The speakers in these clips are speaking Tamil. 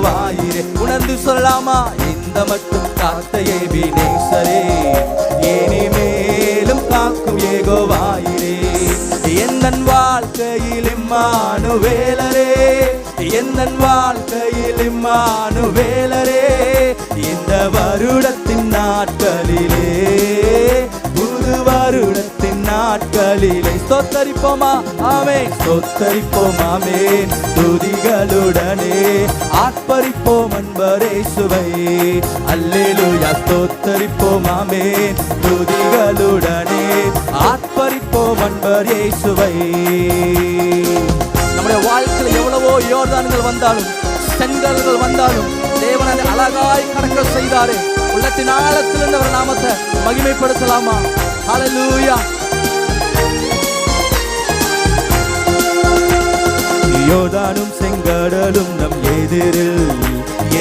ஏகோவாயிரே. உணர்ந்து சொல்லலாமா? இந்த மட்டும் காத்த எபினேசரே, இனிமேலும் காக்கும் ஏகோவாயிரே. எந்தன் வாழ்க்கையில் இம்மானுவேலரே, எந்தன் வாழ்க்கையில் இம்மானுவேலரே. இந்த வருடத்தின் நாட்களிலே, புது வருடத்தின் நாட்களிலே ஸ்தோத்தரிப்போமா? ஆமென். ஸ்தோத்தரிப்போம் ஆமென். துதிகளுடனே ஆர்ப்பரிப்போம் அன்பரேசுவை. அல்லேலூயா. ஸ்தோத்தரிப்போம் ஆமென். துதிகளுடனே ஆர்ப்பரிப்போம் அன்பரேசுவை. நம்முடைய வாழ்க்கையில் எவ்வளவோ யோர்தான்கள் வந்தாலும், செங்கல்கள் வந்தாலும், தேவன் அதை அழகாய் கடக்க செய்தாரே. உள்ளத்தின் ஆழத்திலிருந்து அவர் நாமத்தை மகிமைப்படுத்தலாமா? ஹல்லேலூயா. யோர்தானும் செங்கடலும் நம் எதிரில்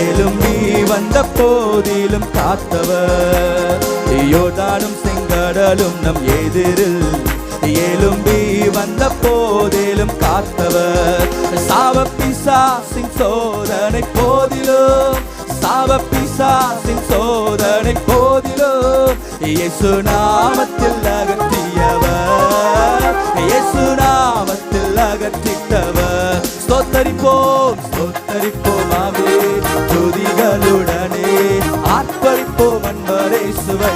எழும்பி வந்த போதிலும் காத்தவர். யோர்தானும் செங்கடலும் நம் எதிரில் எழும்பி வந்த போதிலும் காத்தவர். சாவ பிசாசின் சோதனை போதிலும், சாவ பிசாசின் சோதனை போதிலும் இயேசு நாமத்தில் அகற்றியவர், இயேசு நாமத்தில் அகற்றிட்டவர். ஸ்தோத்தரிப்போம், ஸ்தோத்தரிப்போம் ஆமென். துதிகளுடனே ஆர்ப்பரிப்போம் அன்பரேசுவை.